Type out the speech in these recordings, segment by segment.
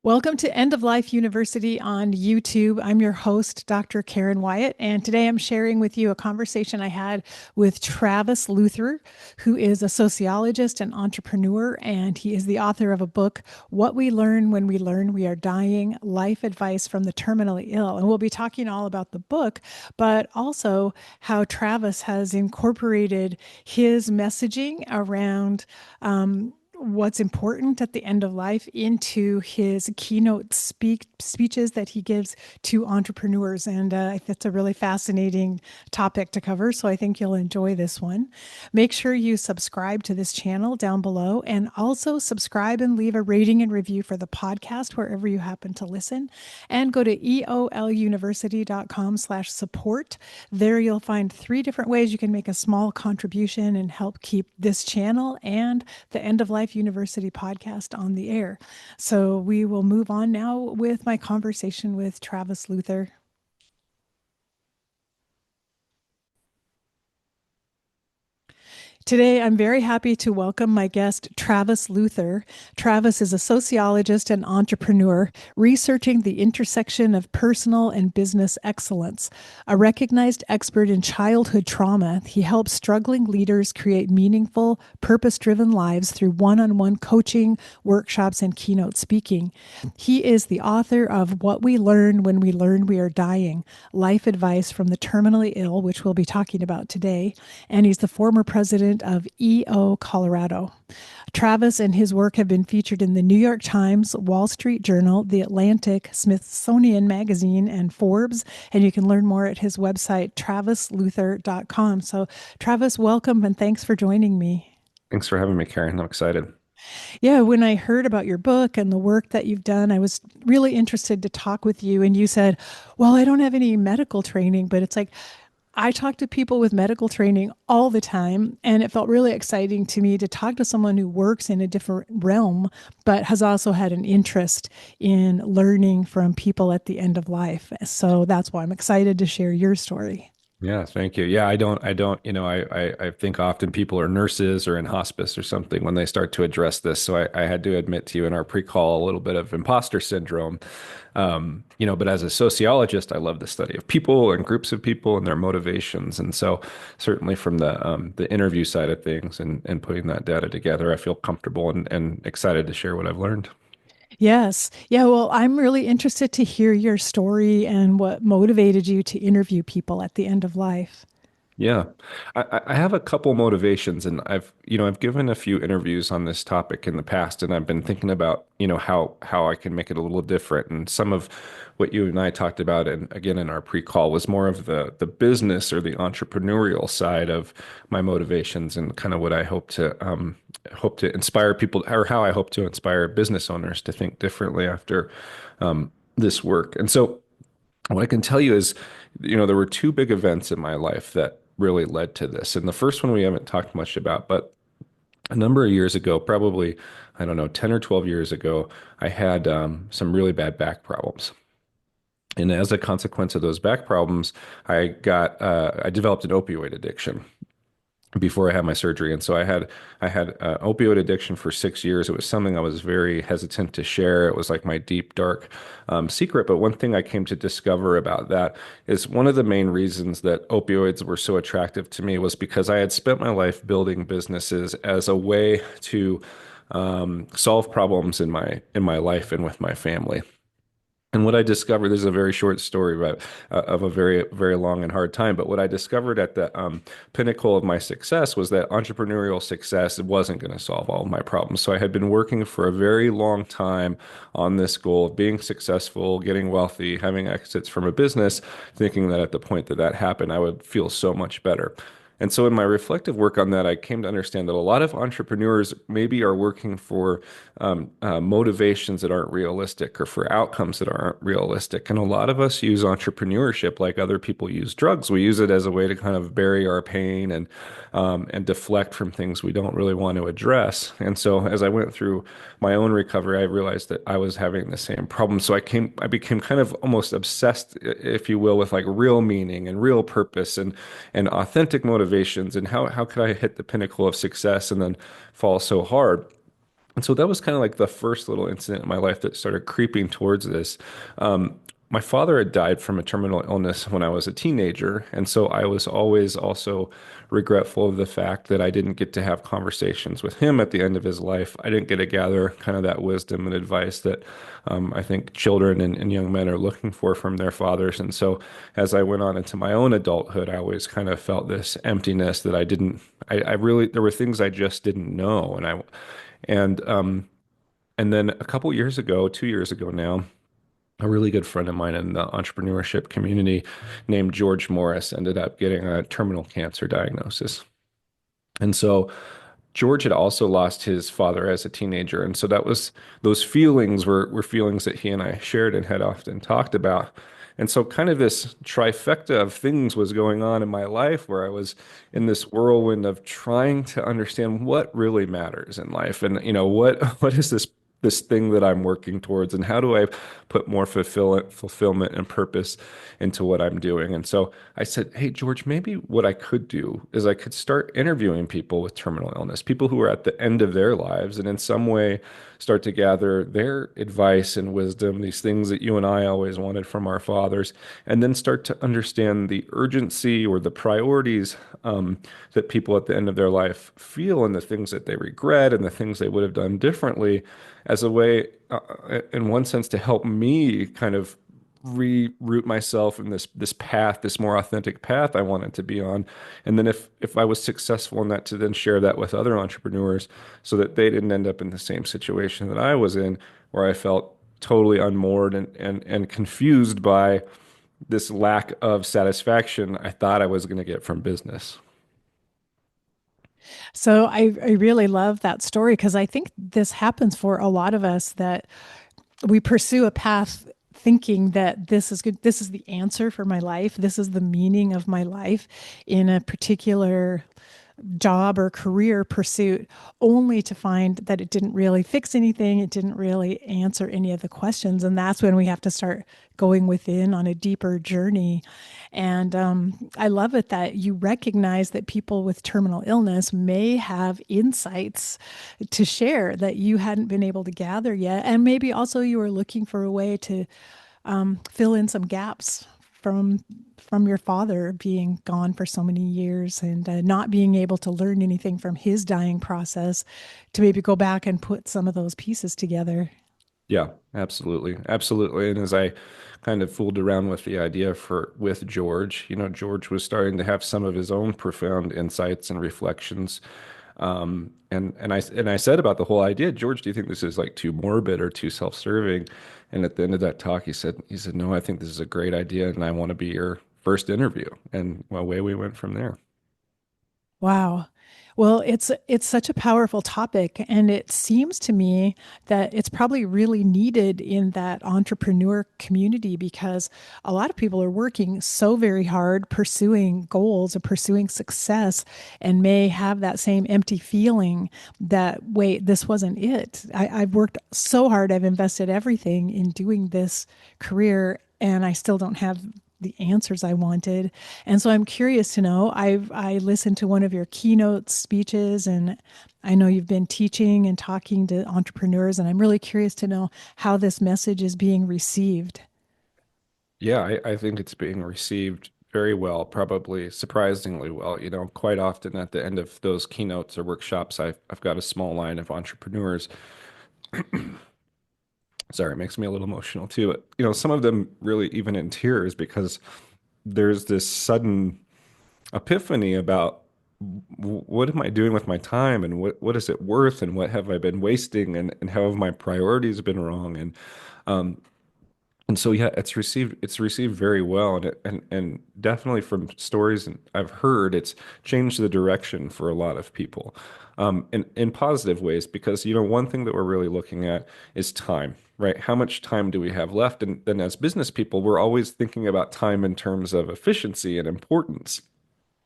Welcome to End of Life University on YouTube. I'm your host, Dr. Karen Wyatt, and today I'm sharing with you a conversation I had with Travis Luther, who is a sociologist and entrepreneur, and he is the author of a book, What We Learn When We Learn We Are Dying: Life Advice from the Terminally Ill. And we'll be talking all about the book, but also how Travis has incorporated his messaging around what's important at the end of life into his keynote speeches that he gives to entrepreneurs. And that's a really fascinating topic to cover. So I think you'll enjoy this one. Make sure you subscribe to this channel down below, and also subscribe and leave a rating and review for the podcast wherever you happen to listen. And go to eoluniversity.com/support. There you'll find 3 different ways you can make a small contribution and help keep this channel and the End of Life University podcast on the air. So we will move on now with my conversation with Travis Luther. Today, I'm very happy to welcome my guest, Travis Luther. Travis is a sociologist and entrepreneur researching the intersection of personal and business excellence. A recognized expert in childhood trauma, he helps struggling leaders create meaningful, purpose-driven lives through one-on-one coaching, workshops, and keynote speaking. He is the author of What We Learn When We Learn We Are Dying: Life Advice from the Terminally Ill, which we'll be talking about today. And he's the former president of EO Colorado. Travis and his work have been featured in the New York Times, Wall Street Journal, The Atlantic, Smithsonian Magazine, and Forbes. And you can learn more at his website, travisluther.com. So, Travis, welcome and thanks for joining me. Thanks for having me, Karen. I'm excited. Yeah, when I heard about your book and the work that you've done, I was really interested to talk with you. And you said, well, I don't have any medical training, but it's like, I talk to people with medical training all the time, and it felt really exciting to me to talk to someone who works in a different realm, but has also had an interest in learning from people at the end of life. So that's why I'm excited to share your story. Yeah, thank you. Yeah, I think often people are nurses or in hospice or something when they start to address this. So I had to admit to you in our pre-call a little bit of imposter syndrome. But as a sociologist, I love the study of people and groups of people and their motivations. And so certainly from the interview side of things and putting that data together, I feel comfortable and excited to share what I've learned. Yes. Yeah. Well, I'm really interested to hear your story and what motivated you to interview people at the end of life. Yeah, I have a couple motivations, and I've given a few interviews on this topic in the past, and I've been thinking about, how I can make it a little different. And some of what you and I talked about, and again in our pre-call, was more of the business or the entrepreneurial side of my motivations, and kind of what I hope to inspire people, or how I hope to inspire business owners to think differently after this work. And so, what I can tell you is, there were 2 big events in my life that really led to this. And the first one we haven't talked much about, but a number of years ago, probably, I don't know, 10 or 12 years ago, I had some really bad back problems. And as a consequence of those back problems, I developed an opioid addiction before I had my surgery. And so I had opioid addiction for 6 years. It was something I was very hesitant to share. It was like my deep, dark secret. But one thing I came to discover about that is one of the main reasons that opioids were so attractive to me was because I had spent my life building businesses as a way to solve problems in my life and with my family. And what I discovered, this is a very short story about of a very, very long and hard time. But what I discovered at the pinnacle of my success was that entrepreneurial success wasn't going to solve all of my problems. So I had been working for a very long time on this goal of being successful, getting wealthy, having exits from a business, thinking that at the point that that happened, I would feel so much better. And so in my reflective work on that, I came to understand that a lot of entrepreneurs maybe are working for motivations that aren't realistic or for outcomes that aren't realistic. And a lot of us use entrepreneurship like other people use drugs. We use it as a way to kind of bury our pain and deflect from things we don't really want to address. And so as I went through my own recovery, I realized that I was having the same problem. So I became kind of almost obsessed, if you will, with like real meaning and real purpose and authentic motivations, and how could I hit the pinnacle of success and then fall so hard. And so that was kind of like the first little incident in my life that started creeping towards this. My father had died from a terminal illness when I was a teenager. And so I was always also regretful of the fact that I didn't get to have conversations with him at the end of his life. I didn't get to gather kind of that wisdom and advice that I think children and young men are looking for from their fathers. And so as I went on into my own adulthood, I always kind of felt this emptiness that I really, there were things I just didn't know. And and then a couple years ago, 2 years ago now, a really good friend of mine in the entrepreneurship community named George Morris ended up getting a terminal cancer diagnosis. And so George had also lost his father as a teenager. And so that was those feelings were feelings that he and I shared and had often talked about. And so kind of this trifecta of things was going on in my life where I was in this whirlwind of trying to understand what really matters in life and what is this thing that I'm working towards and how do I put more fulfillment and purpose into what I'm doing. And so I said, "Hey George, maybe what I could do is I could start interviewing people with terminal illness, people who are at the end of their lives and in some way start to gather their advice and wisdom, these things that you and I always wanted from our fathers, and then start to understand the urgency or the priorities that people at the end of their life feel and the things that they regret and the things they would have done differently as a way, in one sense, to help me kind of reroute myself in this path, this more authentic path I wanted to be on. And then if I was successful in that, to then share that with other entrepreneurs so that they didn't end up in the same situation that I was in, where I felt totally unmoored and confused by this lack of satisfaction I thought I was going to get from business. So I really love that story because I think this happens for a lot of us that we pursue a path thinking that this is good, this is the answer for my life, this is the meaning of my life in a particular job or career pursuit, only to find that it didn't really fix anything. It didn't really answer any of the questions. And that's when we have to start going within on a deeper journey. And I love it that you recognize that people with terminal illness may have insights to share that you hadn't been able to gather yet. And maybe also you were looking for a way to fill in some gaps from your father being gone for so many years and not being able to learn anything from his dying process to maybe go back and put some of those pieces together. Yeah, absolutely. Absolutely. And as I kind of fooled around with the idea with George, George was starting to have some of his own profound insights and reflections. And I said about the whole idea, George, do you think this is like too morbid or too self-serving? And at the end of that talk, he said, no, I think this is a great idea, and I want to be your first interview. And away we went from there. Wow. Well, it's such a powerful topic, and it seems to me that it's probably really needed in that entrepreneur community because a lot of people are working so very hard pursuing goals and pursuing success and may have that same empty feeling that, wait, this wasn't it. I've worked so hard, I've invested everything in doing this career, and I still don't have the answers I wanted. And so I'm curious to know, I listened to one of your keynote speeches and I know you've been teaching and talking to entrepreneurs, and I'm really curious to know how this message is being received. Yeah, I think it's being received very well, probably surprisingly well. Quite often at the end of those keynotes or workshops, I've got a small line of entrepreneurs. Sorry, it makes me a little emotional too. But, some of them really even in tears because there's this sudden epiphany about what am I doing with my time and what is it worth and what have I been wasting and how have my priorities been wrong and so yeah, it's received very well, and definitely from stories I've heard, it's changed the direction for a lot of people, in positive ways because one thing that we're really looking at is time, right? How much time do we have left? And then as business people, we're always thinking about time in terms of efficiency and importance.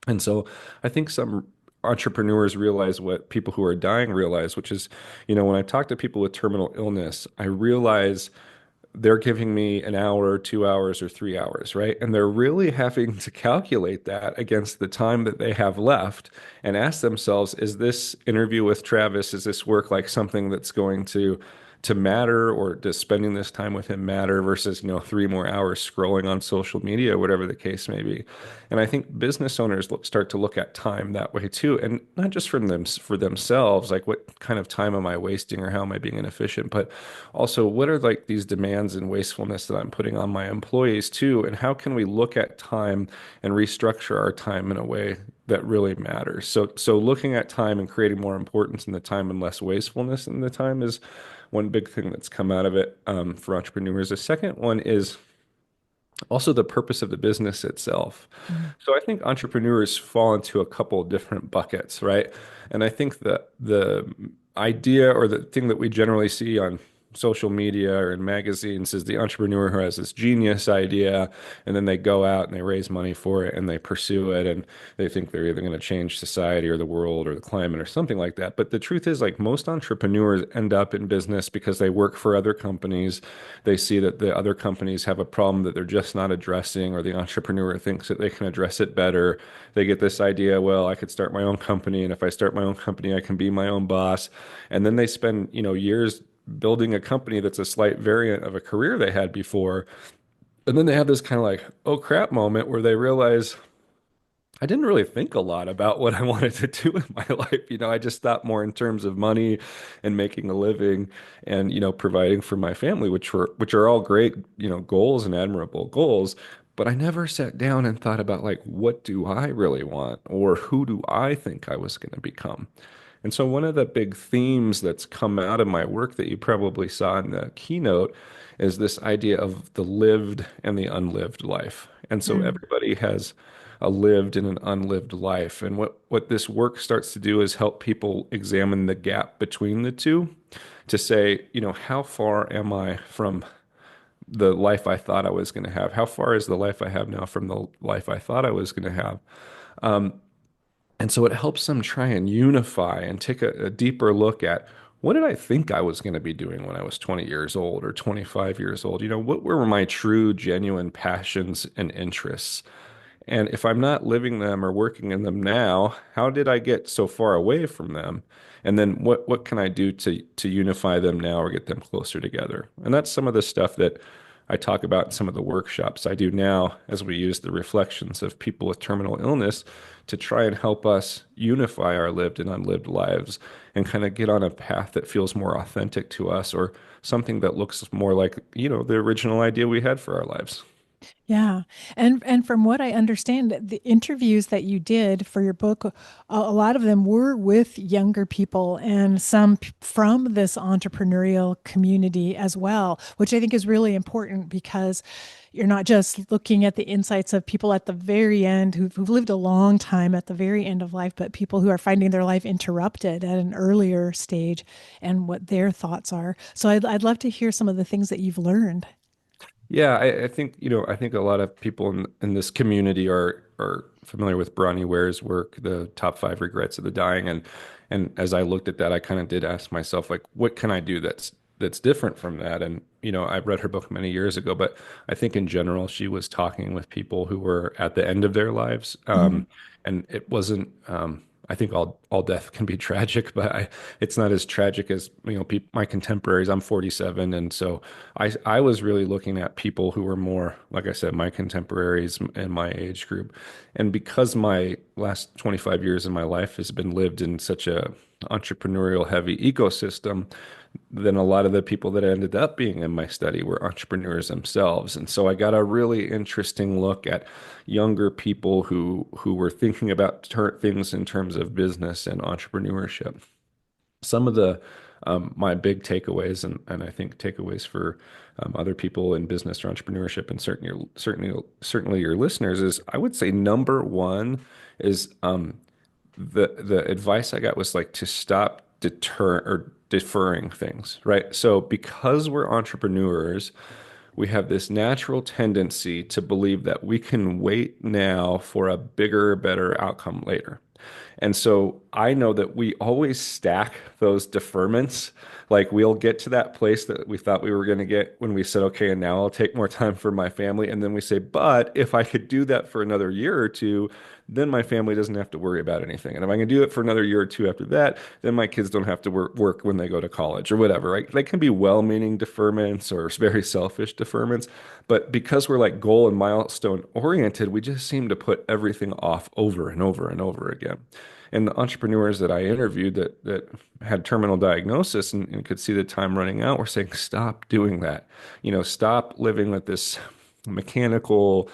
And so I think some entrepreneurs realize what people who are dying realize, which is, when I talk to people with terminal illness, I realize they're giving me an hour, 2 hours, or 3 hours, right? And they're really having to calculate that against the time that they have left and ask themselves, is this interview with Travis, is this work like something that's going to matter, or does spending this time with him matter versus, 3 more hours scrolling on social media, whatever the case may be. And I think business owners start to look at time that way too, and not just from them for themselves, like what kind of time am I wasting or how am I being inefficient, but also what are like these demands and wastefulness that I'm putting on my employees too, and how can we look at time and restructure our time in a way that really matters. So looking at time and creating more importance in the time and less wastefulness in the time is one big thing that's come out of it for entrepreneurs. The second one is also the purpose of the business itself. Mhm. So I think entrepreneurs fall into a couple different buckets, right? And I think that the idea or the thing that we generally see on social media or in magazines is the entrepreneur who has this genius idea, and then they go out and they raise money for it and they pursue it, and they think they're either going to change society or the world or the climate or something like that. But the truth is, like, most entrepreneurs end up in business because they work for other companies. They see that the other companies have a problem that they're just not addressing, or the entrepreneur thinks that they can address it better. They get this idea, well, I could start my own company, and if I start my own company, I can be my own boss. And then they spend, years building a company that's a slight variant of a career they had before. And then they have this kind of like, oh crap moment where they realize, I didn't really think a lot about what I wanted to do in my life. I just thought more in terms of money and making a living and, providing for my family, which are all great, goals and admirable goals. But I never sat down and thought about, like, what do I really want, or who do I think I was going to become? And so one of the big themes that's come out of my work that you probably saw in the keynote is this idea of the lived and the unlived life. And so Mm. everybody has a lived and an unlived life. And what this work starts to do is help people examine the gap between the two to say, how far am I from the life I thought I was going to have? How far is the life I have now from the life I thought I was going to have? And so it helps them try and unify and take a deeper look at, what did I think I was going to be doing when I was 20 years old or 25 years old? What were my true, genuine passions and interests? And if I'm not living them or working in them now, how did I get so far away from them? And then what can I do to unify them now or get them closer together? And that's some of the stuff that I talk about in some of the workshops I do now, as we use the reflections of people with terminal illness to try and help us unify our lived and unlived lives and kind of get on a path that feels more authentic to us, or something that looks more like, the original idea we had for our lives. Yeah. And from what I understand, the interviews that you did for your book, a lot of them were with younger people and some from this entrepreneurial community as well, which I think is really important because you're not just looking at the insights of people at the very end who've lived a long time at the very end of life, but people who are finding their life interrupted at an earlier stage and what their thoughts are. So I'd love to hear some of the things that you've learned. Yeah, I think, I think a lot of people in this community are familiar with Bronnie Ware's work, The Top Five Regrets of the Dying. And as I looked at that, I kind of did ask myself, like, what can I do that's different from that? And, I read her book many years ago, but I think in general, she was talking with people who were at the end of their lives. Mhm. And it wasn't, I think all death can be tragic, but it's not as tragic as, my contemporaries. I'm 47, and so I was really looking at people who were more, like I said, my contemporaries in my age group. And because my last 25 years of my life has been lived in such a entrepreneurial heavy ecosystem, then a lot of the people that ended up being in my study were entrepreneurs themselves. And so I got a really interesting look at younger people who were thinking about things in terms of business and entrepreneurship. Some of the my big takeaways, and I think takeaways for other people in business or entrepreneurship, and certainly your listeners, is, I would say, number one is the advice I got was, like, to stop deferring things, right? So because we're entrepreneurs, we have this natural tendency to believe that we can wait now for a bigger, better outcome later. And so I know that we always stack those deferments. Like we'll get to that place that we thought we were going to get when we said, okay, and now I'll take more time for my family. And then we say, but if I could do that for another year or two, then my family doesn't have to worry about anything. And if I can do it for another year or two after that, then my kids don't have to work when they go to college or whatever, right? They can be well-meaning deferments or very selfish deferments, but because we're like goal and milestone oriented, we just seem to put everything off over and over and over again. And the entrepreneurs that I interviewed that had terminal diagnosis and could see the time running out were saying, stop doing that. Stop living with this mechanical,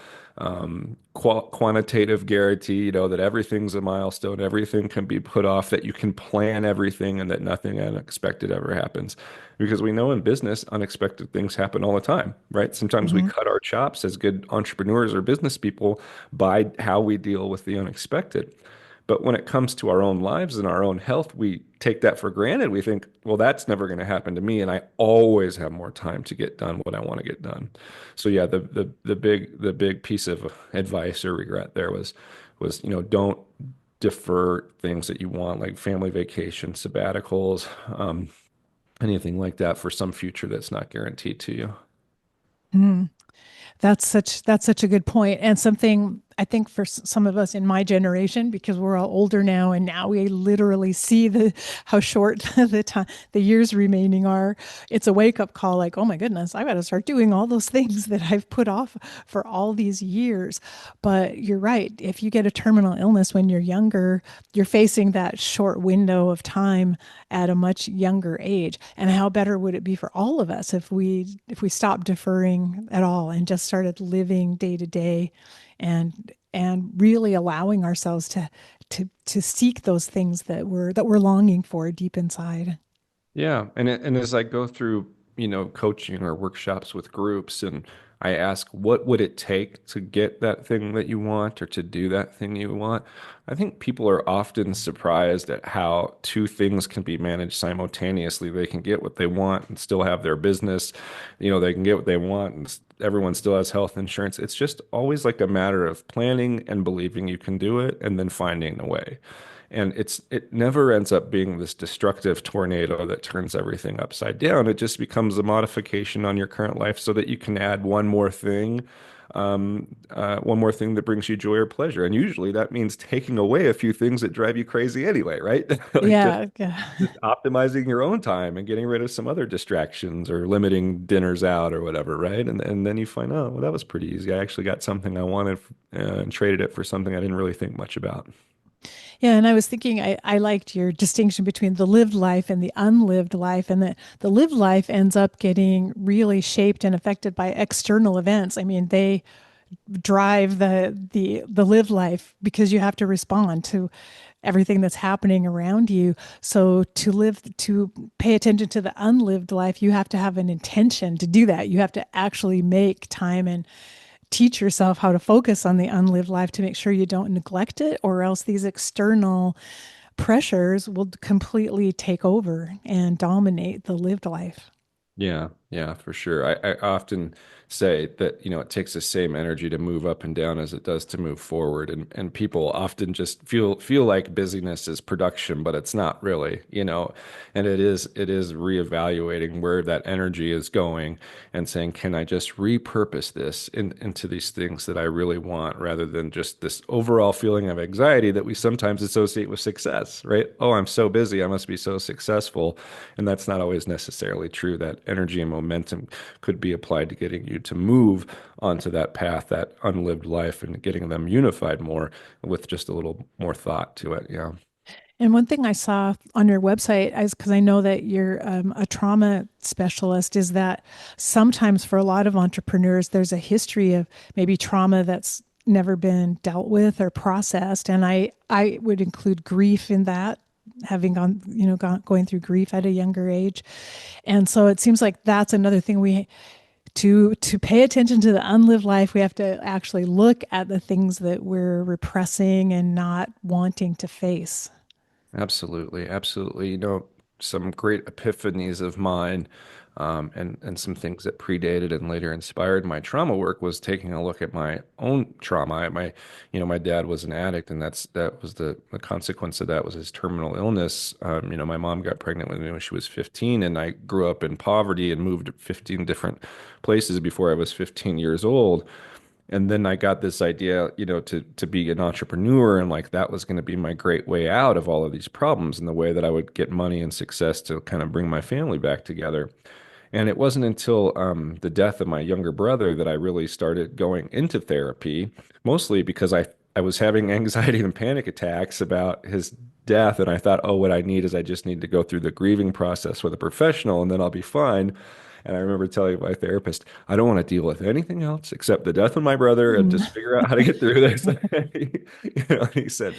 quantitative guarantee, that everything's a milestone, everything can be put off, that you can plan everything and that nothing unexpected ever happens. Because we know in business, unexpected things happen all the time, right? Sometimes we Hmm. cut our chops as good entrepreneurs or business people by how we deal with the unexpected. But when it comes to our own lives and our own health, we take that for granted. We think, well, that's never going to happen to me, and I always have more time to get done what I want to get done. So yeah, the big piece of advice or regret there was don't defer things that you want, like family vacation, sabbaticals, anything like that for some future that's not guaranteed to you. That's such a good point, and something I think for some of us in my generation, because we're all older now, and now we literally see the how short the years remaining are. It's a wake up call, like, oh my goodness, I got to start doing all those things that I've put off for all these years. But you're right. If you get a terminal illness when you're younger, you're facing that short window of time at a much younger age. And how better would it be for all of us if we stopped deferring at all and just started living day to day and really allowing ourselves to seek those things that we're longing for deep inside. Yeah, and as I go through, coaching or workshops with groups, and I ask, what would it take to get that thing that you want or to do that thing you want? I think people are often surprised at how two things can be managed simultaneously. They can get what they want and still have their business. They can get what they want and everyone still has health insurance. It's just always like a matter of planning and believing you can do it and then finding a way. And it never ends up being this destructive tornado that turns everything upside down. It just becomes a modification on your current life so that you can add one more thing that brings you joy or pleasure. And usually that means taking away a few things that drive you crazy anyway, right? Like Yeah, yeah. just optimizing your own time and getting rid of some other distractions or limiting dinners out or whatever, right? And then you find, oh, well, that was pretty easy. I actually got something I wanted and traded it for something I didn't really think much about. Yeah, and I was thinking I liked your distinction between the lived life and the unlived life, and the lived life ends up getting really shaped and affected by external events. I mean, they drive the lived life because you have to respond to everything that's happening around you. So to pay attention to the unlived life, you have to have an intention to do that. You have to actually make time and teach yourself how to focus on the unlived life to make sure you don't neglect it, or else these external pressures will completely take over and dominate the lived life. Yeah, yeah, for sure. I often say that, it takes the same energy to move up and down as it does to move forward. And people often just feel like busyness is production, but it's not really, and it is reevaluating where that energy is going and saying, can I just repurpose this into these things that I really want rather than just this overall feeling of anxiety that we sometimes associate with success, right? Oh, I'm so busy, I must be so successful. And that's not always necessarily true. That energy and momentum could be applied to getting you to move onto that path, that unlived life, and getting them unified more with just a little more thought to it. Yeah. And one thing I saw on your website, is because I know that you're a trauma specialist, is that sometimes for a lot of entrepreneurs, there's a history of maybe trauma that's never been dealt with or processed. And I would include grief in that, having going through grief at a younger age. And so it seems like that's another thing to pay attention to the unlived life. We have to actually look at the things that we're repressing and not wanting to face. Absolutely, absolutely. Some great epiphanies of mine. and some things that predated and later inspired my trauma work was taking a look at my own trauma. My dad was an addict, and that was the consequence of that was his terminal illness. My mom got pregnant with me when she was 15, and I grew up in poverty and moved 15 different places before I was 15 years old. And then I got this idea, to be an entrepreneur, and like that was going to be my great way out of all of these problems and the way that I would get money and success to kind of bring my family back together. And it wasn't until the death of my younger brother that I really started going into therapy, mostly because I was having anxiety and panic attacks about his death. And I thought, oh, what I need is I just need to go through the grieving process with a professional and then I'll be fine. And I remember telling my therapist, I don't want to deal with anything else except the death of my brother and Mm. just figure out how to get through this. He said,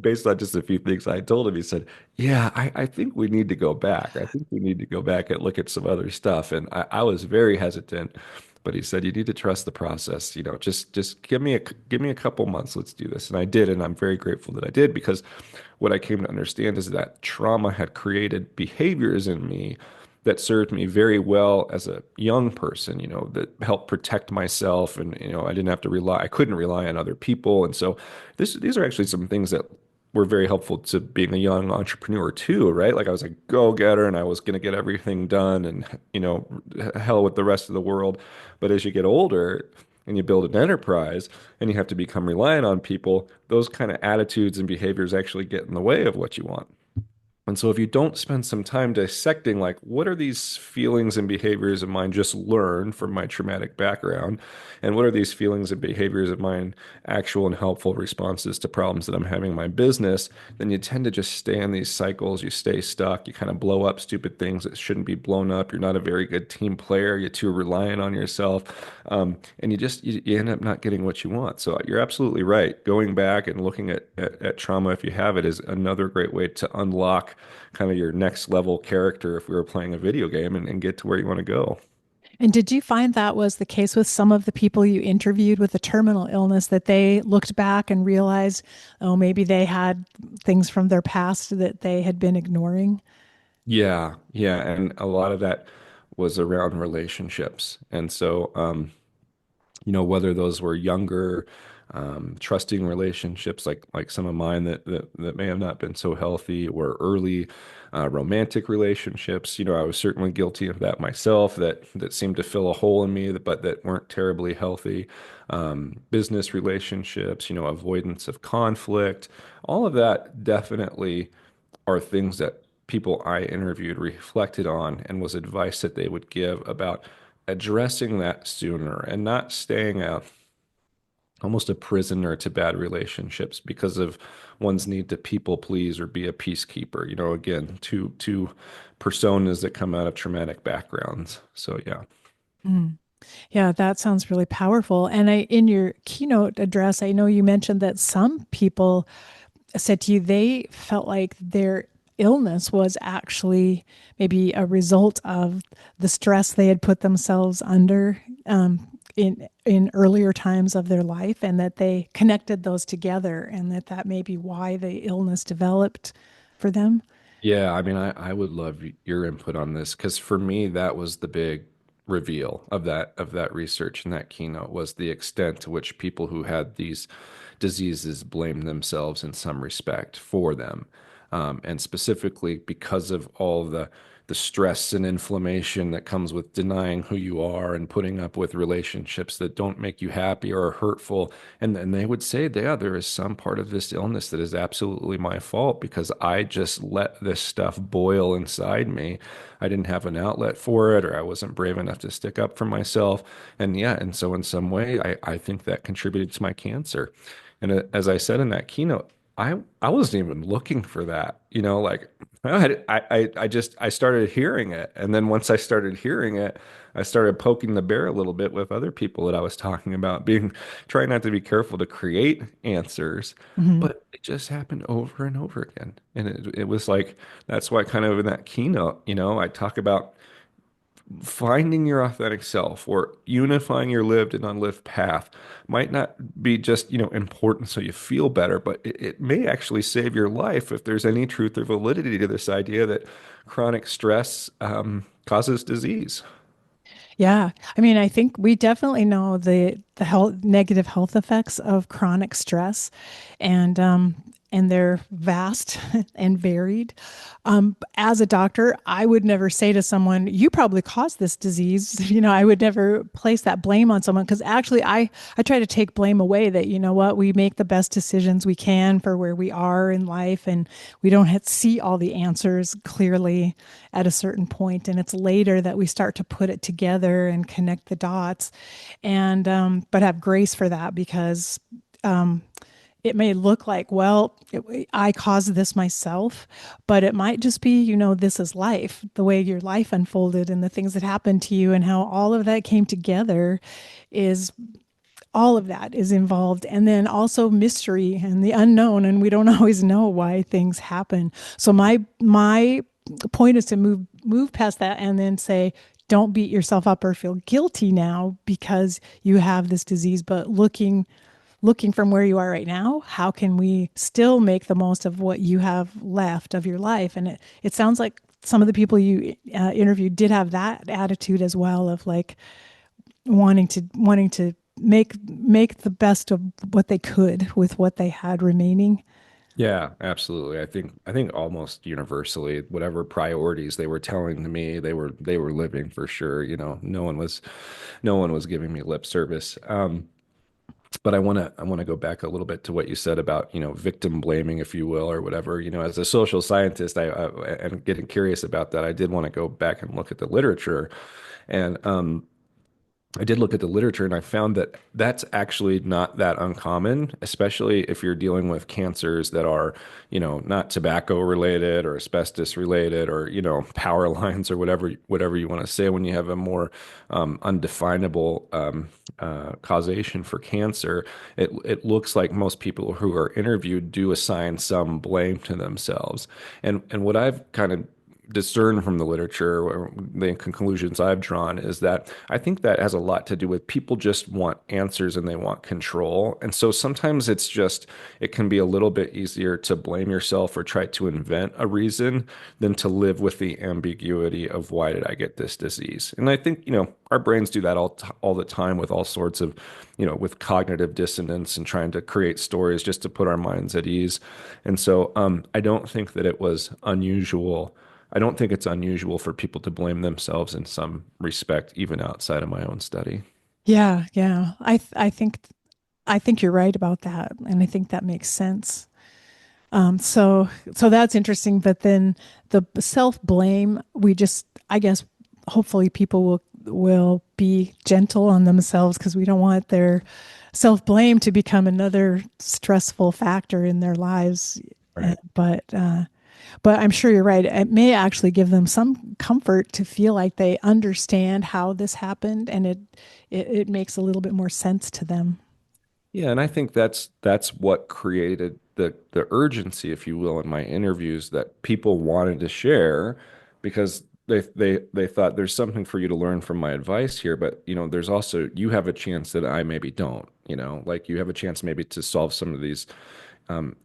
based on just a few things I told him, he said, yeah, I think we need to go back. I think we need to go back and look at some other stuff. And I was very hesitant, but he said, you need to trust the process. Just give me a couple months. Let's do this. And I did, and I'm very grateful that I did because what I came to understand is that trauma had created behaviors in me that served me very well as a young person, that helped protect myself. And, I couldn't rely on other people. And so these are actually some things that were very helpful to being a young entrepreneur too, right? Like I was a go-getter and I was going to get everything done and, hell with the rest of the world. But as you get older and you build an enterprise and you have to become reliant on people, those kind of attitudes and behaviors actually get in the way of what you want. And so if you don't spend some time dissecting, like, what are these feelings and behaviors of mine just learned from my traumatic background? And what are these feelings and behaviors of mine actual and helpful responses to problems that I'm having in my business? Then you tend to just stay in these cycles. You stay stuck. You kind of blow up stupid things that shouldn't be blown up. You're not a very good team player. You're too reliant on yourself. And you end up not getting what you want. So you're absolutely right. Going back and looking at trauma, if you have it, is another great way to unlock kind of your next level character if we were playing a video game and get to where you want to go. And did you find that was the case with some of the people you interviewed with a terminal illness that they looked back and realized, oh, maybe they had things from their past that they had been ignoring? Yeah, yeah, and a lot of that was around relationships. And so whether those were younger, trusting relationships like some of mine that may have not been so healthy, or early romantic relationships. I was certainly guilty of that myself, that seemed to fill a hole in me, but that weren't terribly healthy. Business relationships, avoidance of conflict, all of that definitely are things that people I interviewed reflected on and was advice that they would give about addressing that sooner and not staying almost a prisoner to bad relationships because of one's need to people please or be a peacekeeper. Again, two personas that come out of traumatic backgrounds. So yeah. Mm. Yeah, that sounds really powerful. And in your keynote address, I know you mentioned that some people said to you they felt like their illness was actually maybe a result of the stress they had put themselves under in earlier times of their life, and that they connected those together, and that may be why the illness developed for them. Yeah, I mean, I would love your input on this because for me, that was the big reveal of that research and that keynote was the extent to which people who had these diseases blame themselves in some respect for them, and specifically because of all the stress and inflammation that comes with denying who you are and putting up with relationships that don't make you happy or are hurtful. And they would say, yeah, there is some part of this illness that is absolutely my fault because I just let this stuff boil inside me. I didn't have an outlet for it, or I wasn't brave enough to stick up for myself. And yeah, and so in some way, I think that contributed to my cancer. And as I said in that keynote, I wasn't even looking for that, like I started hearing it. And then once I started hearing it, I started poking the bear a little bit with other people that I was talking about, trying not to be careful to create answers, Mhm. but it just happened over and over again. And it was like, that's why kind of in that keynote, I talk about finding your authentic self or unifying your lived and unlived path might not be just, important so you feel better, but it may actually save your life if there's any truth or validity to this idea that chronic stress, causes disease. Yeah. I mean, I think we definitely know the health negative health effects of chronic stress and they're vast and varied. As a doctor, I would never say to someone, "You probably caused this disease." I would never place that blame on someone because actually, I try to take blame away. That you know what, we make the best decisions we can for where we are in life, and we don't have to see all the answers clearly at a certain point, and it's later that we start to put it together and connect the dots, and but have grace for that because. Um, it may look like, well, I caused this myself, but it might just be, this is life, the way your life unfolded and the things that happened to you and how all of that came together is all of that is involved. And then also mystery and the unknown. And we don't always know why things happen. So my point is to move past that and then say, don't beat yourself up or feel guilty now because you have this disease, but looking from where you are right now, how can we still make the most of what you have left of your life? And it sounds like some of the people you interviewed did have that attitude as well of like wanting to make the best of what they could with what they had remaining. Yeah, absolutely. I think almost universally, whatever priorities they were telling to me, they were living for sure. No one was giving me lip service. But I want to go back a little bit to what you said about, victim blaming, if you will, or whatever. As a social scientist, I am getting curious about that. I did want to go back and look at the literature, and I did look at the literature and I found that that's actually not that uncommon, especially if you're dealing with cancers that are, not tobacco related or asbestos related or, power lines or whatever you want to say when you have a more undefinable causation for cancer. It looks like most people who are interviewed do assign some blame to themselves. And what I've kind of discern from the literature or the conclusions I've drawn is that I think that has a lot to do with people just want answers and they want control. And so sometimes it can be a little bit easier to blame yourself or try to invent a reason than to live with the ambiguity of why did I get this disease? And I think, our brains do that all the time with all sorts of, with cognitive dissonance and trying to create stories just to put our minds at ease. And so I don't think that it was unusual. I don't think it's unusual for people to blame themselves in some respect, even outside of my own study. Yeah, yeah. I think you're right about that, and I think that makes sense. So that's interesting. But then the self blame, I guess, hopefully people will be gentle on themselves because we don't want their self blame to become another stressful factor in their lives. Right. But I'm sure you're right. It may actually give them some comfort to feel like they understand how this happened, and it makes a little bit more sense to them. Yeah, and I think that's what created the urgency, if you will, in my interviews that people wanted to share because they thought there's something for you to learn from my advice here, but there's also you have a chance that I maybe don't, like you have a chance maybe to solve some of these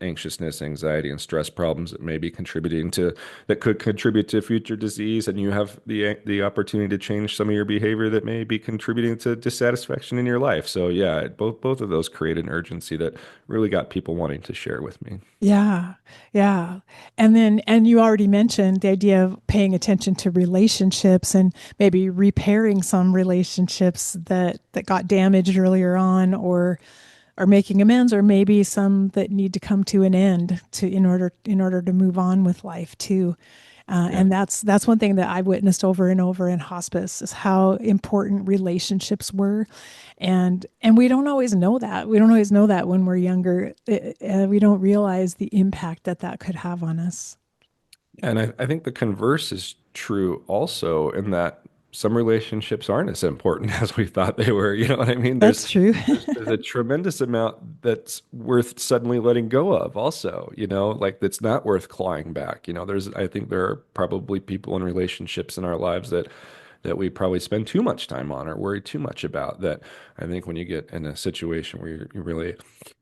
anxiousness, anxiety, and stress problems that may be contributing to that could contribute to future disease, and you have the opportunity to change some of your behavior that may be contributing to dissatisfaction in your life. So yeah, both of those create an urgency that really got people wanting to share with me. Yeah, yeah. And you already mentioned the idea of paying attention to relationships and maybe repairing some relationships that got damaged earlier on or making amends, or maybe some that need to come to an end in order to move on with life too. Yeah. And that's one thing that I've witnessed over and over in hospice is how important relationships were, and we don't always know that. We don't always know that when we're younger. We don't realize the impact that could have on us. And I think the converse is true also in that some relationships aren't as important as we thought they were. You know what I mean? There's That's true. there's a tremendous amount that's worth suddenly letting go of also, like that's not worth clawing back. I think there are probably people in relationships in our lives that we probably spend too much time on or worry too much about that. I think when you get in a situation where you really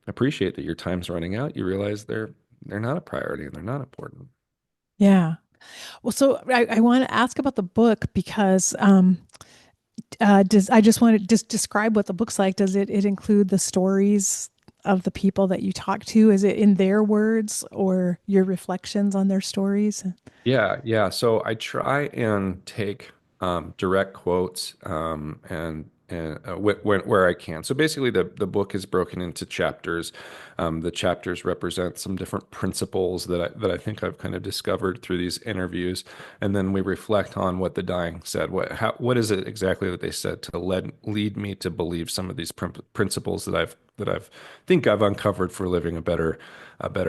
appreciate that your time's running out, you realize they're not a priority and they're not important. Yeah. Well, so I want to ask about the book because does I just want to just describe what the book's like. Does it include the stories of the people that you talk to? Is it in their words or your reflections on their stories? Yeah, yeah. So I try and take direct quotes where I can. So basically, the book is broken into chapters. The chapters represent some different principles that I think I've kind of discovered through these interviews, and then we reflect on what the dying said. What is it exactly that they said to lead me to believe some of these principles that I've think I've uncovered for living a better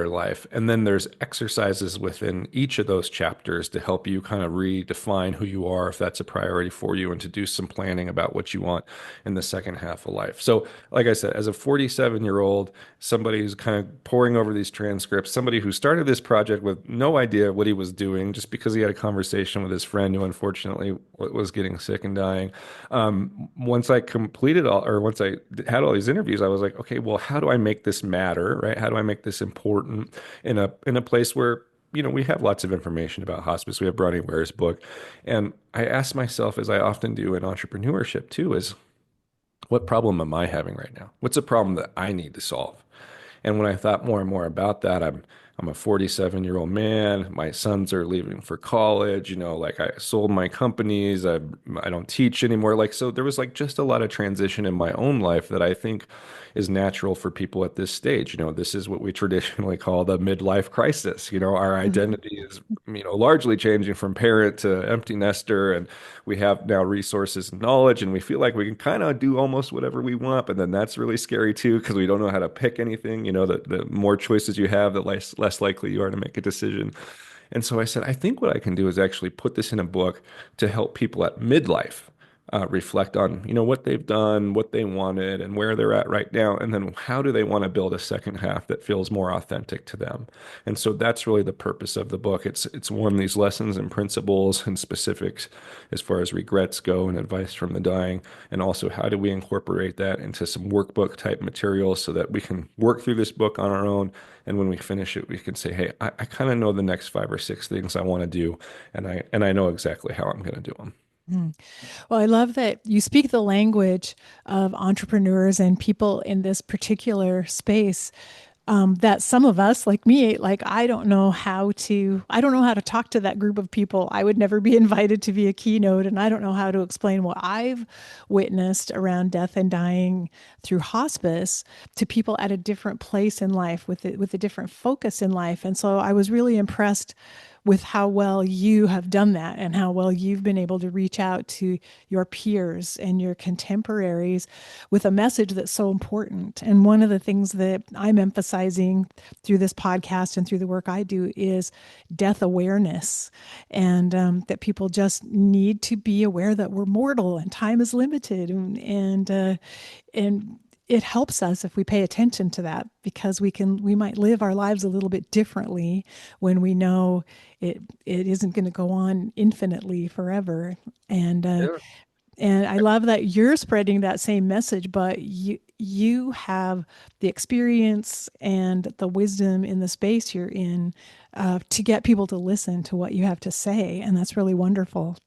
life. And then there's exercises within each of those chapters to help you kind of redefine who you are if that's a priority for you and to do some planning about what you want in the second half of life. So, like I said, as a 47-year-old, somebody who's kind of poring over these transcripts, somebody who started this project with no idea what he was doing just because he had a conversation with his friend who unfortunately was getting sick and dying. Once I completed all, or once I had all these interviews, I was like, okay, well, how do I make this matter, right? How do I make this important in a place where we have lots of information about hospice. We have Bronnie Ware's book, and I asked myself, as I often do in entrepreneurship too, is what problem am I having right now? What's a problem that I need to solve? And when I thought more and more about that, I'm a 47-year-old man. My sons are leaving for college. Like I sold my companies. I don't teach anymore. Like so, there was like just a lot of transition in my own life that I think is natural for people at this stage. This is what we traditionally call the midlife crisis. Our Mhm. identity is largely changing from parent to empty nester, and we have now resources and knowledge, and we feel like we can kind of do almost whatever we want. But then that's really scary too because we don't know how to pick anything. The more choices you have, the less likely you are to make a decision. And so I said, I think what I can do is actually put this in a book to help people at midlife reflect on, what they've done, what they wanted, and where they're at right now, and then how do they want to build a second half that feels more authentic to them. And so that's really the purpose of the book. It's one of these lessons and principles and specifics as far as regrets go and advice from the dying, and also how do we incorporate that into some workbook type materials so that we can work through this book on our own. And when we finish it, we can say, hey, I kind of know the next 5 or 6 things I want to do, and I know exactly how I'm going to do them. Mm. Well, I love that you speak the language of entrepreneurs and people in this particular space. That some of us, like me, like I don't know how to talk to that group of people. I would never be invited to be a keynote, and I don't know how to explain what I've witnessed around death and dying through hospice to people at a different place in life with a different focus in life. And so I was really impressed with how well you have done that and how well you've been able to reach out to your peers and your contemporaries with a message that's so important. And one of the things that I'm emphasizing through this podcast and through the work I do is death awareness, and that people just need to be aware that we're mortal and time is limited, and it helps us if we pay attention to that because we might live our lives a little bit differently when we know it isn't going to go on infinitely forever. And Yeah. I love that you're spreading that same message, but you have the experience and the wisdom in the space you're in to get people to listen to what you have to say, and that's really wonderful.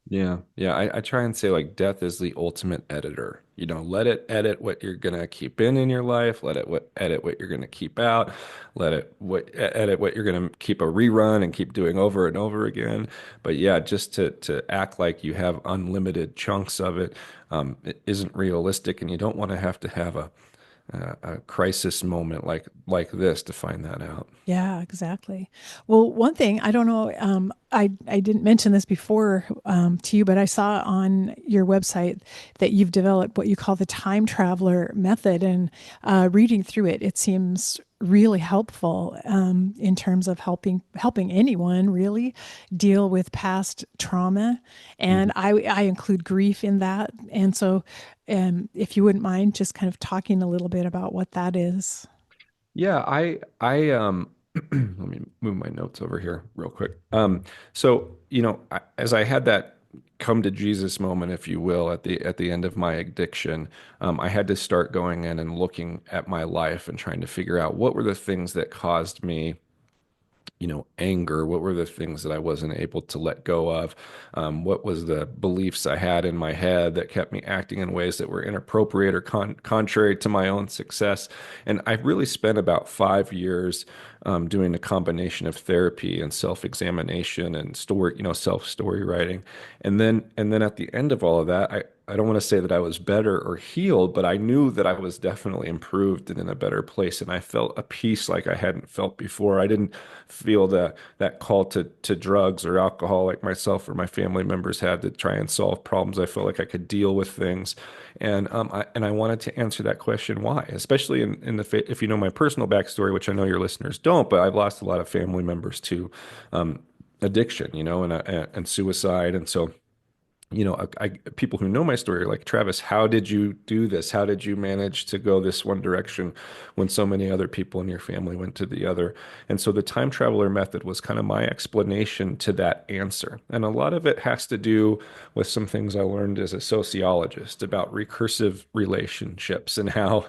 Yeah, yeah. I try and say like death is the ultimate editor. Let it edit what you're gonna keep in your life. Let it edit what you're gonna keep out. Let it edit what you're gonna keep a rerun and keep doing over and over again. But yeah, just to act like you have unlimited chunks of it, it isn't realistic, and you don't want to have a crisis moment like this to find that out. Yeah, exactly. Well, one thing I don't know, I didn't mention this before to you, but I saw on your website that you've developed what you call the time traveler method, and reading through it, it seems really helpful in terms of helping anyone really deal with past trauma, and I include grief in that, and so if you wouldn't mind just kind of talking a little bit about what that is. Yeah, I let me move my notes over here real quick. So, as I had that come to Jesus moment, if you will, at the end of my addiction, I had to start going in and looking at my life and trying to figure out what were the things that caused me anger? What were the things that I wasn't able to let go of? What was the beliefs I had in my head that kept me acting in ways that were inappropriate or contrary to my own success? And I really spent about 5 years doing a combination of therapy and self-examination and self-story writing. And then at the end of all of that, I don't want to say that I was better or healed, but I knew that I was definitely improved and in a better place. And I felt a peace like I hadn't felt before. I didn't feel that call to drugs or alcohol like myself or my family members had to try and solve problems. I felt like I could deal with things. And I wanted to answer that question, why? Especially if you know my personal backstory, which I know your listeners don't, but I've lost a lot of family members to addiction, and suicide. And so people who know my story are like, Travis, how did you do this? How did you manage to go this one direction when so many other people in your family went to the other? And so the time traveler method was kind of my explanation to that answer. And a lot of it has to do with some things I learned as a sociologist about recursive relationships and how,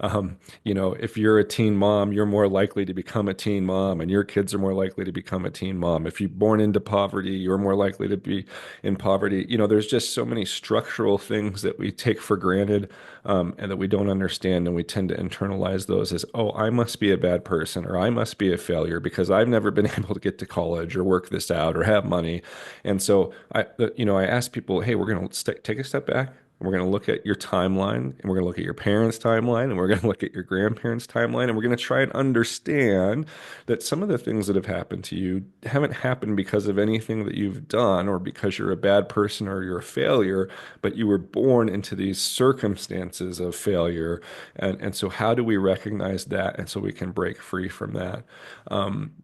if you're a teen mom, you're more likely to become a teen mom, and your kids are more likely to become a teen mom. If you're born into poverty, you're more likely to be in poverty. There's just so many structural things that we take for granted, and that we don't understand. And we tend to internalize those as, oh, I must be a bad person or I must be a failure because I've never been able to get to college or work this out or have money. And so I ask people, hey, we're going to take a step back. We're going to look at your timeline, and we're going to look at your parents' timeline, and we're going to look at your grandparents' timeline, and we're going to try and understand that some of the things that have happened to you haven't happened because of anything that you've done or because you're a bad person or you're a failure, but you were born into these circumstances of failure. And so how do we recognize that? And so we can break free from that.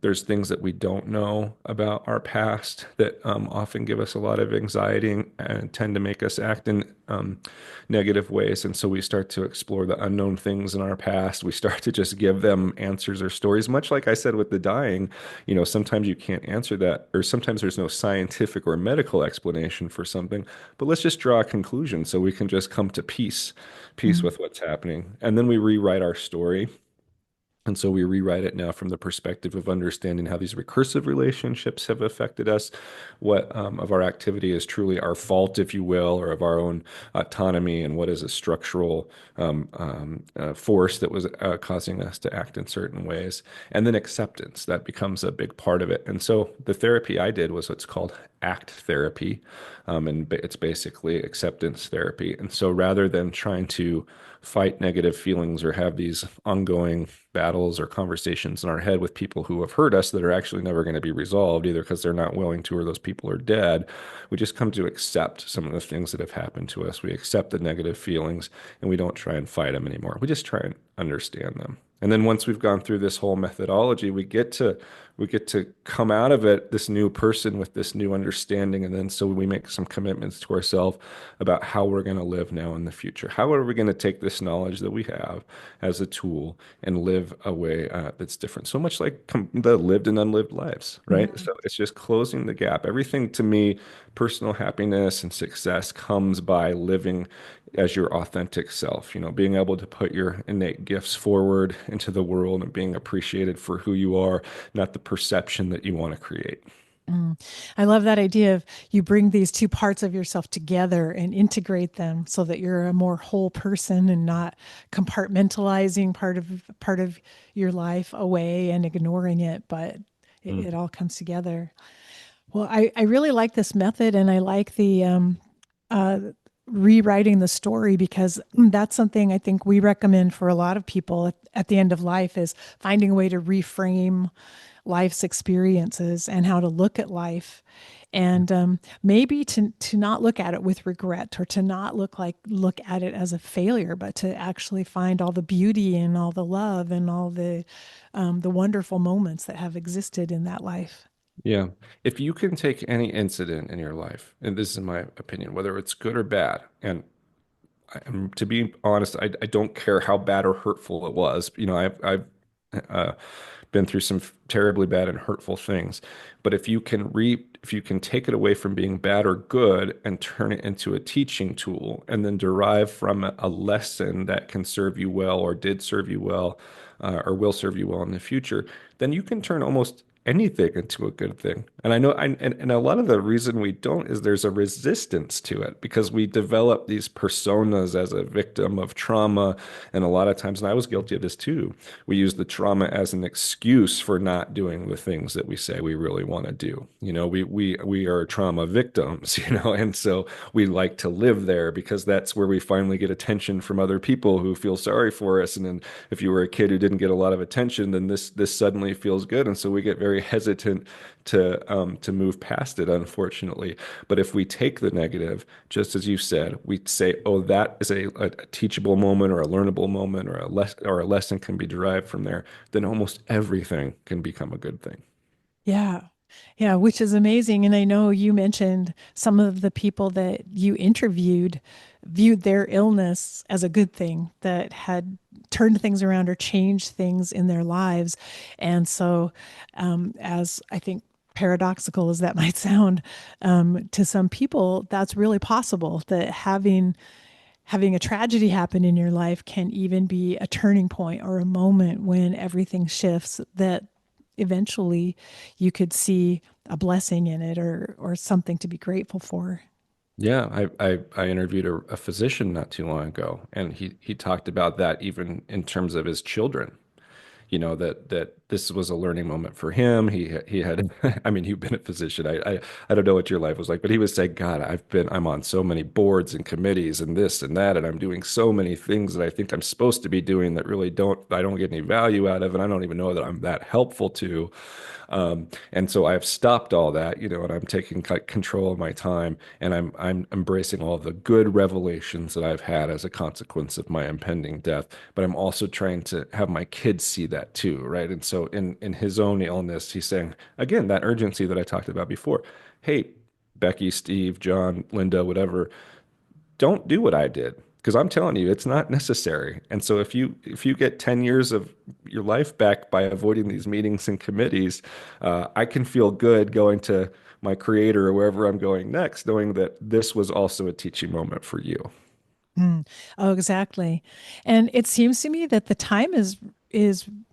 There's things that we don't know about our past that often give us a lot of anxiety and tend to make us act in negative ways. And so we start to explore the unknown things in our past. We start to just give them answers or stories, much like I said with the dying. Sometimes you can't answer that, or sometimes there's no scientific or medical explanation for something, but let's just draw a conclusion so we can just come to peace with what's happening. And then we rewrite our story. And so we rewrite it now from the perspective of understanding how these recursive relationships have affected us, what of our activity is truly our fault, if you will, or of our own autonomy, and what is a structural force that was causing us to act in certain ways. And then acceptance, that becomes a big part of it. And so the therapy I did was what's called ACT therapy, and it's basically acceptance therapy. And so rather than trying to fight negative feelings or have these ongoing battles or conversations in our head with people who have hurt us that are actually never going to be resolved, either because they're not willing to or those people are dead, we just come to accept some of the things that have happened to us. We accept the negative feelings, and we don't try and fight them anymore. We just try and understand them. And then once we've gone through this whole methodology, we get to come out of it this new person with this new understanding. And then so we make some commitments to ourselves about how we're going to live now in the future. How are we going to take this knowledge that we have as a tool and live a way that's different? So much like the lived and unlived lives, right? Mhm. So it's just closing the gap. Everything to me, personal happiness and success comes by living as your authentic self, being able to put your innate gifts forward into the world and being appreciated for who you are, not the perception that you want to create. Mm. I love that idea of you bring these two parts of yourself together and integrate them so that you're a more whole person and not compartmentalizing part of your life away and ignoring it, but it all comes together. Well, I really like this method, and I like the uh, rewriting the story, because that's something I think we recommend for a lot of people at the end of life, is finding a way to reframe life's experiences and how to look at life, and maybe to not look at it with regret, or to not look at it as a failure, but to actually find all the beauty and all the love and all the wonderful moments that have existed in that life. Yeah. If you can take any incident in your life, and this is my opinion, whether it's good or bad, and to be honest, I don't care how bad or hurtful it was. I've uh, been through some terribly bad and hurtful things. But if you can take it away from being bad or good and turn it into a teaching tool, and then derive from a lesson that can serve you well or did serve you well, or will serve you well in the future, then you can turn almost anything into a good thing. And I know, and a lot of the reason we don't is there's a resistance to it because we develop these personas as a victim of trauma. And a lot of times, and I was guilty of this too, we use the trauma as an excuse for not doing the things that we say we really want to do. We are trauma victims, and so we like to live there because that's where we finally get attention from other people who feel sorry for us. And then if you were a kid who didn't get a lot of attention, then this suddenly feels good, and so we get very hesitant to move past it, unfortunately. But if we take the negative, just as you said, we say, "Oh, that is a teachable moment or a learnable moment or a lesson can be derived from there," then almost everything can become a good thing. Yeah. Yeah, which is amazing. And I know you mentioned some of the people that you interviewed viewed their illness as a good thing that had turned things around or changed things in their lives. And so, as I think paradoxical as that might sound, to some people, that's really possible that having a tragedy happen in your life can even be a turning point or a moment when everything shifts that eventually you could see a blessing in it or something to be grateful for. Yeah, I interviewed a physician not too long ago, and he talked about that even in terms of his children. That this was a learning moment for him. He had I mean, you've been a physician. I don't know what your life was like, but he was saying, God, I'm on so many boards and committees and this and that, and I'm doing so many things that I think I'm supposed to be doing that really I don't get any value out of, and I don't even know that I'm that helpful to. And so I've stopped all that, and I'm taking control of my time, and I'm embracing all the good revelations that I've had as a consequence of my impending death. But I'm also trying to have my kids see that too, right? And so in his own illness, he's saying again that urgency that I talked about before. Hey, Becky, Steve, John, Linda, whatever, don't do what I did because I'm telling you it's not necessary. And so if you get 10 years of your life back by avoiding these meetings and committees, I can feel good going to my creator or wherever I'm going next, knowing that this was also a teaching moment for you. Mm. Oh, exactly. And it seems to me that the time is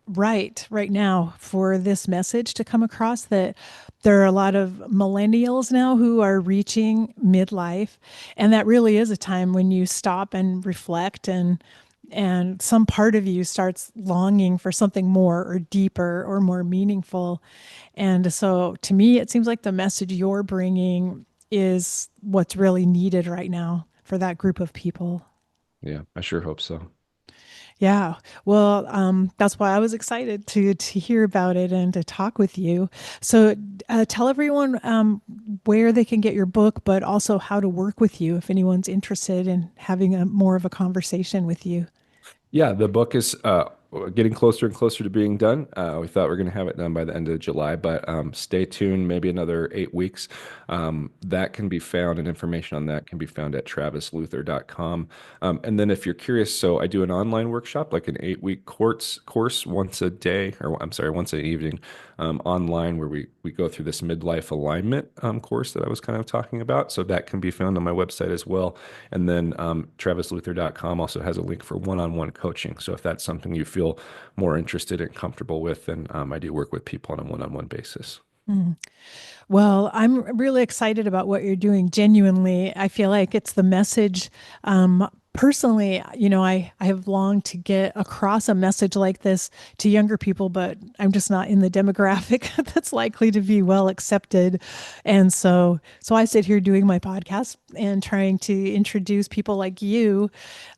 right now for this message to come across that there are a lot of millennials now who are reaching midlife, and that really is a time when you stop and reflect and some part of you starts longing for something more or deeper or more meaningful. And so to me, it seems like the message you're bringing is what's really needed right now for that group of people. Yeah, I sure hope so. Yeah. Well, that's why I was excited to hear about it and to talk with you. So, tell everyone where they can get your book, but also how to work with you if anyone's interested in having a more of a conversation with you. Yeah, the book is getting closer and closer to being done. We thought we are going to have it done by the end of July, but stay tuned, maybe another 8 weeks. That can be found, and information on that can be found at travisluther.com. And then if you're curious, so I do an online workshop, like an 8 week course once a day, or I'm sorry, once an evening, online where we go through this midlife alignment course that I was kind of talking about. So that can be found on my website as well. And then travisluther.com also has a link for one-on-one coaching. So if that's something you feel more interested and comfortable with, then I do work with people on a one-on-one basis. Mm. Well, I'm really excited about what you're doing. Genuinely, I feel like it's the message. Personally, I have longed to get across a message like this to younger people, but I'm just not in the demographic that's likely to be well accepted. And so I sit here doing my podcast and trying to introduce people like you,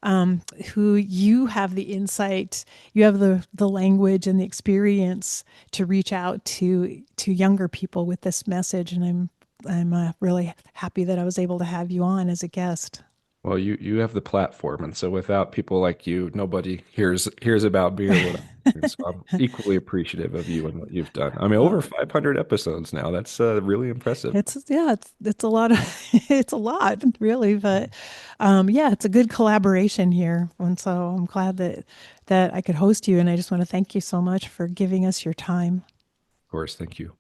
who you have the insight, you have the language and the experience to reach out to younger people with this message. And I'm really happy that I was able to have you on as a guest. Well, you have the platform, and so without people like you, nobody hears about me or what I'm doing. So I'm equally appreciative of you and what you've done. I mean, over Well, 500 episodes now. That's really impressive. it's yeah, it's a lot of it's a lot really, but yeah, it's a good collaboration here, and so I'm glad that I could host you, and I just want to thank you so much for giving us your time. Of course, thank you.